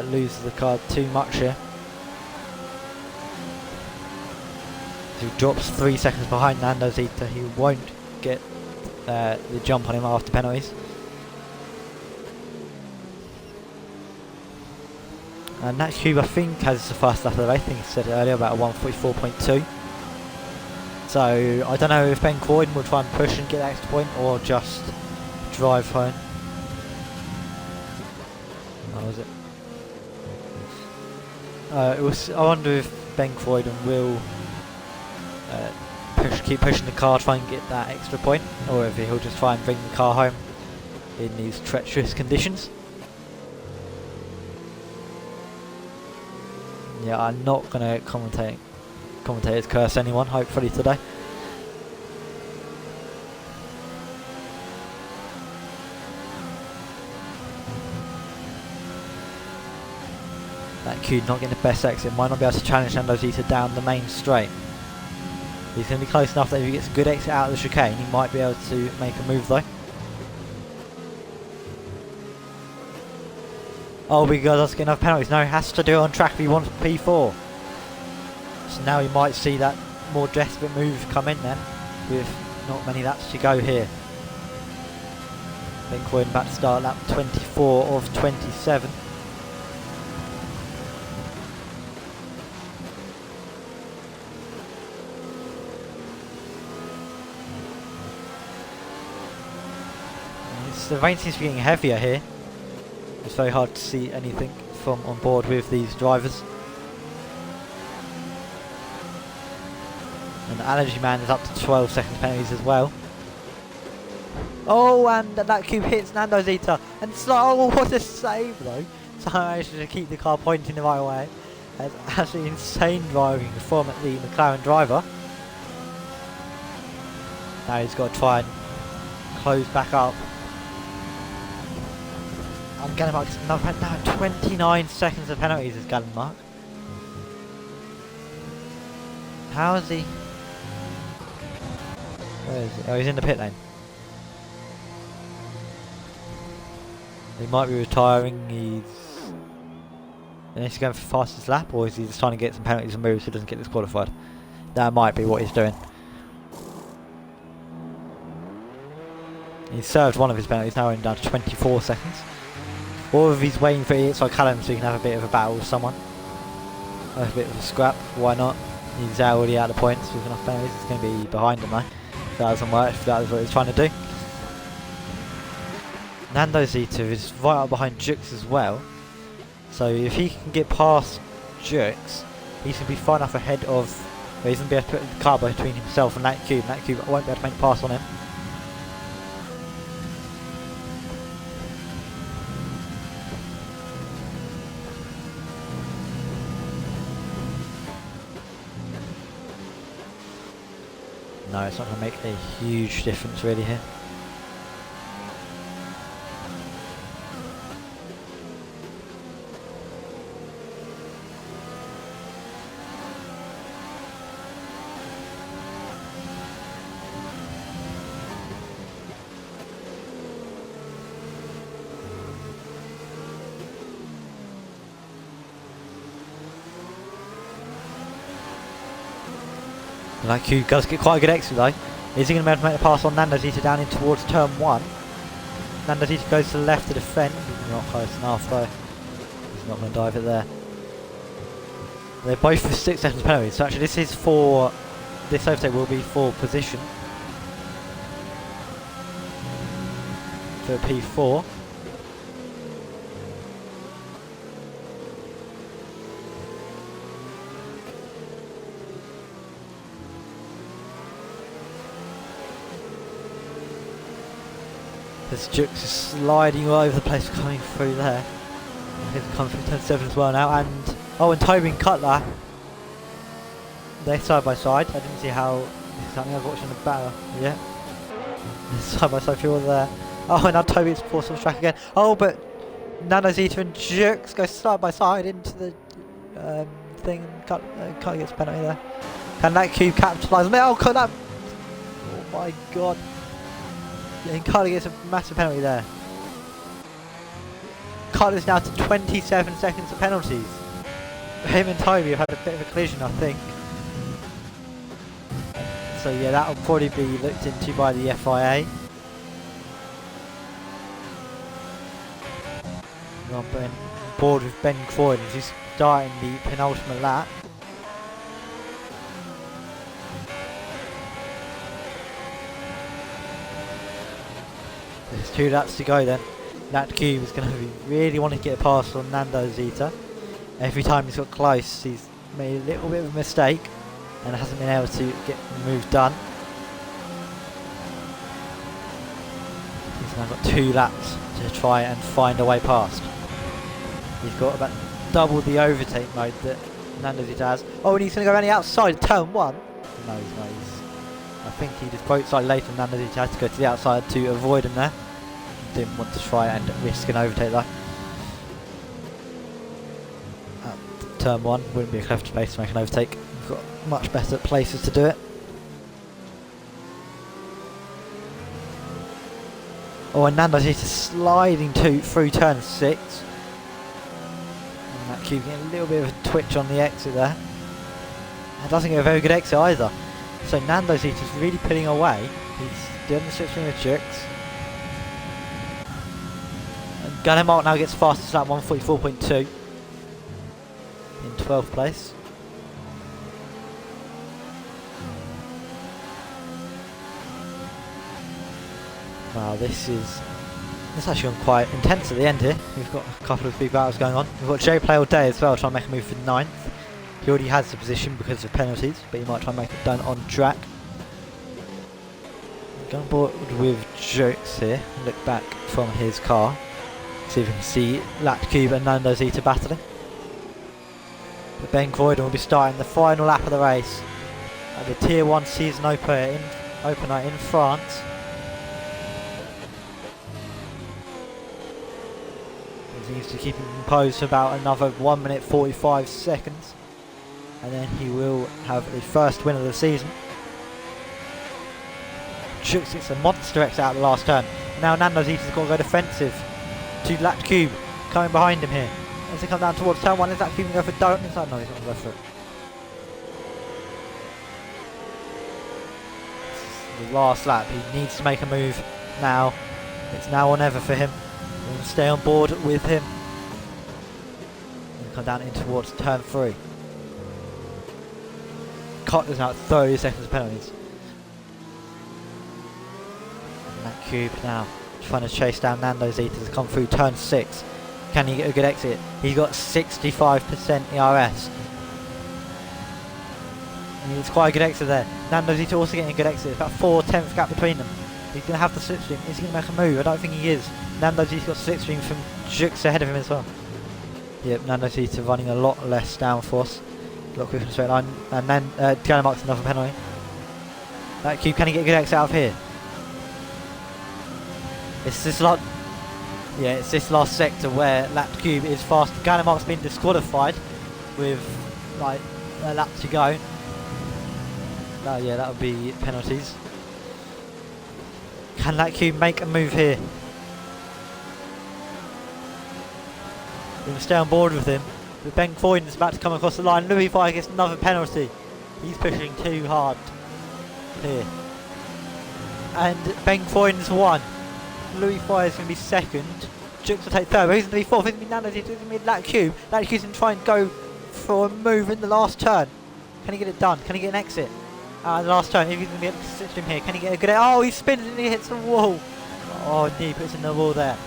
S2: lose the car too much here. So he drops 3 seconds behind Nando Zeta. He won't get the jump on him after penalties. And that Cube I think has the fast lap of the race. I think he said it earlier about a 1:44.2. So I don't know if Ben Croydon will try and push and get the extra point or just drive home. How was it? I wonder if Ben Croydon will keep pushing the car, try and get that extra point, or if he'll just try and bring the car home in these treacherous conditions. Yeah, I'm not going to commentators curse anyone, hopefully today. That Q not getting the best exit, might not be able to challenge Nando Zeta down the main straight. He's going to be close enough that if he gets a good exit out of the chicane, he might be able to make a move though. Oh, because that's getting enough penalties. No, he has to do it on track if he wants P4. So now he might see that more desperate move come in then, with not many laps to go here. Ben Croydon back to start lap 24 of 27. The rain seems to be getting heavier here. It's very hard to see anything from on board with these drivers. And the Allergy Man is up to 12 seconds penalties as well. Oh, and that cube hits Nando Zeta. And it's like, oh, what a save though. Somehow managed to keep the car pointing the right way. That's absolutely insane driving from the McLaren driver. Now he's got to try and close back up. And Gallenmark another now 29 seconds of penalties is Gallenmark. How is he? Where is he? Oh, he's in the pit lane. He might be retiring. Is he going for fastest lap, or is he just trying to get some penalties and moves so he doesn't get disqualified? That might be what he's doing. He's served one of his penalties, now only down to 24 seconds. Or if he's waiting for EXI Callum so he can have a bit of a battle with someone. Have a bit of a scrap, why not? He's already out of points with enough penalties, it's going to be behind him though. If that doesn't work, if that is what he's trying to do. Nando Zeta is right up behind Jux as well. So if he can get past Jux, he's going to be far enough ahead of... Well, he's going to be able to put the car between himself and that cube won't be able to make a pass on him. No, it's not going to make a huge difference really here. Like Q does get quite a good exit though. Is he going to be able to make the pass on Nando Zeta down in towards turn 1? Nando Zeta goes to the left to defend. He's not close enough though. He's not going to dive it there. They're both for 6 seconds penalties. So actually this is for... This overtake will be for position. For P4. This Jux is sliding all over the place coming through there. I think it comes through turn 7 as well now, and... Oh, and Toby and Cutler. They're side by side. I didn't see how... This is something I was watching the battle. Yeah. Side by side feel there. Oh, and now Toby's forced on the track again. Oh, but... Nando Zeta and Jux go side by side into the... thing. Cutler gets a penalty there. Can that cube capitalise on it? Oh, could that... Oh my god. Yeah, and Carly gets a massive penalty there. Carly's now to 27 seconds of penalties. Him and Toby have had a bit of a collision, I think. So yeah, that will probably be looked into by the FIA. I'm board with Ben Croydon as he's starting the penultimate lap. There's 2 laps to go then. Lat Cube is going to be really wanting to get a pass on Nando Zeta. Every time he's got close, he's made a little bit of a mistake and hasn't been able to get the move done. He's now got 2 laps to try and find a way past. He's got about double the overtake mode that Nando Zeta has. Oh, and he's going to go around the outside of turn 1. No, he's not. I think he just broke side later, and Nando Zeta had to go to the outside to avoid him there. Didn't want to try and risk an overtake though. At turn 1 wouldn't be a clever space to make an overtake. We've got much better places to do it. Oh, and Nando Zeta sliding through turn 6. And that cube getting a little bit of a twitch on the exit there. That doesn't get a very good exit either. So Nando Zeta's really pulling away. He's doing the slipstream with Jux. And Gunnermark now gets fastest lap 144.2 in 12th place. Wow, this actually gone quite intense at the end here. We've got a couple of big battles going on. We've got Jay Play all day as well, trying to make a move for 9th. He already has the position because of penalties, but he might try and make it done on track. Going board with Jokes here. Look back from his car. See if we can see Lat Cube and Nando Zeta battling. But Ben Croydon will be starting the final lap of the race at the Tier 1 season opener in France. He needs to keep him composed for about another 1 minute 45 seconds. And then he will have the first win of the season. Jux gets a monster exit out of the last turn. Now Nando Zeta's got to go defensive to Lat Cube coming behind him here. As they come down towards turn 1, is Lat Cube going to go for Don't inside? No, he's not going to go for it. This is the last lap. He needs to make a move now. It's now or never for him. We'll stay on board with him. And come down in towards turn 3. Cotler's now at 30 seconds of penalties. And that cube now trying to chase down Nando Zeta to come through turn 6. Can he get a good exit? He's got 65% ERS. And it's quite a good exit there. Nando Zeta also getting a good exit. It's about 4/10 gap between them. He's going to have the slipstream. Is he going to make a move? I don't think he is. Nando Zeta's got slipstream from Jux ahead of him as well. Yep, Nando Zeta running a lot less downforce. A lot quicker in the straight line. And then Gunnermark's another penalty. That cube, can he get a good exit out of here? It's this lot. Yeah, it's this last sector where Lat Cube is fast. Gunnermark's been disqualified with like a lap to go. Yeah, that would be penalties. Can Lat Cube make a move here? We're going to stay on board with him. But Ben Croydon's about to come across the line. Louis Fire gets another penalty. He's pushing too hard here. And Ben Croydon's won. Louis Fire is going to be second. Jux will take third. But he's going to be fourth. He's going to be Nando. He's going to be Lat Cube. Lat Cube's going to try and go for a move in the last turn. Can he get it done? Can he get an exit? The last turn. If he's going to be able to sit him here, can he get a good... Oh, he spins and he hits the wall. Oh, he puts in the wall there.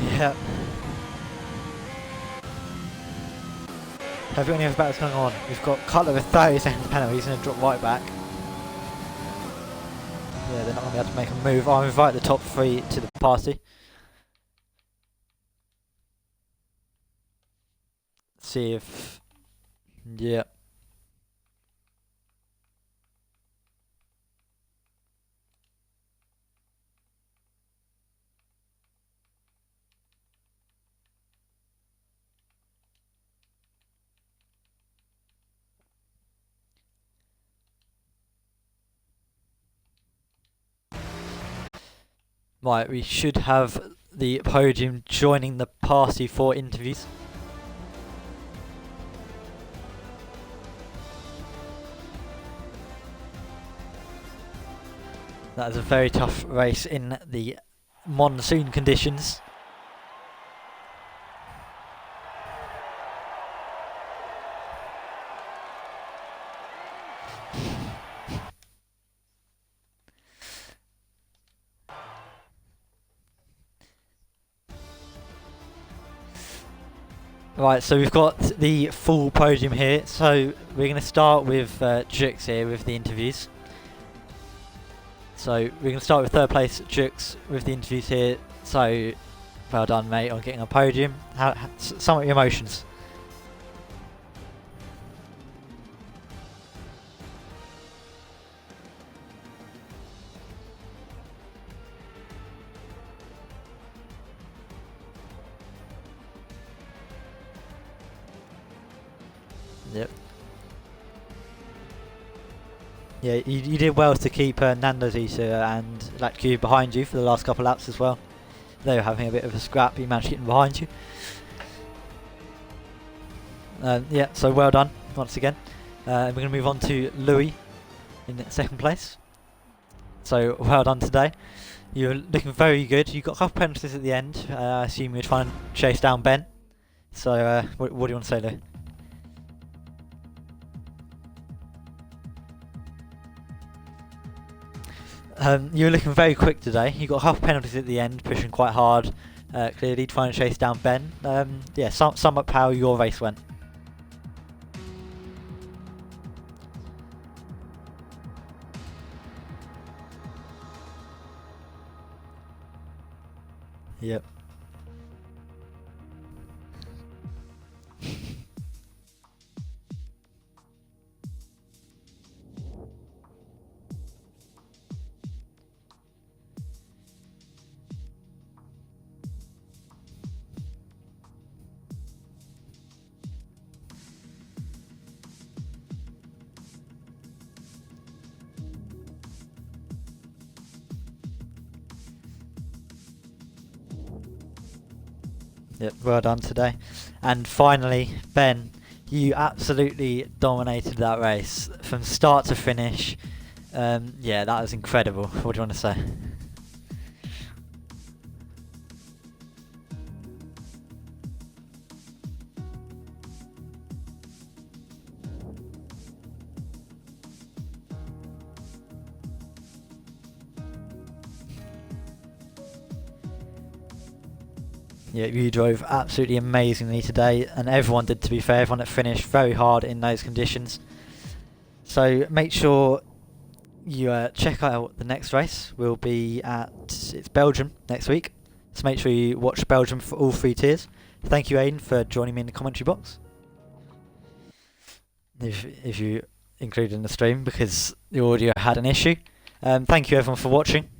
S2: Yeah. Have you got any other battles going on? We've got Cutler with 30 seconds penalty. He's going to drop right back. Yeah, they're not going to be able to make a move. I'll invite the top 3 to the party. See if... Yeah. Right, we should have the podium joining the party for interviews. That is a very tough race in the monsoon conditions. Right, so we've got the full podium here. So we're going to start with Jux here with the interviews. So we're going to start with third place Jux with the interviews here. So well done, mate, on getting a podium. Some of your emotions. Yep. Yeah, you did well to keep Nando Zita and Latku behind you for the last couple of laps as well. They were having a bit of a scrap, you managed to get them behind you. Yeah, so well done once again. We're going to move on to Louis in second place. So well done today. You're looking very good. You got a couple penalties at the end. I assume you're trying to chase down Ben. So what do you want to say, Lou? You were looking very quick today. You got half penalties at the end, pushing quite hard, clearly trying to chase down Ben. Yeah, sum up how your race went. Yep. Yep, well done today. And finally, Ben, you absolutely dominated that race from start to finish. Yeah, that was incredible. What do you want to say? Yeah, you drove absolutely amazingly today, and everyone did, to be fair. Everyone that finished very hard in those conditions. So make sure you check out the next race. We'll be it's Belgium next week. So make sure you watch Belgium for all 3 tiers. Thank you, Aiden, for joining me in the commentary box. If you included in the stream, because the audio had an issue. Thank you everyone for watching.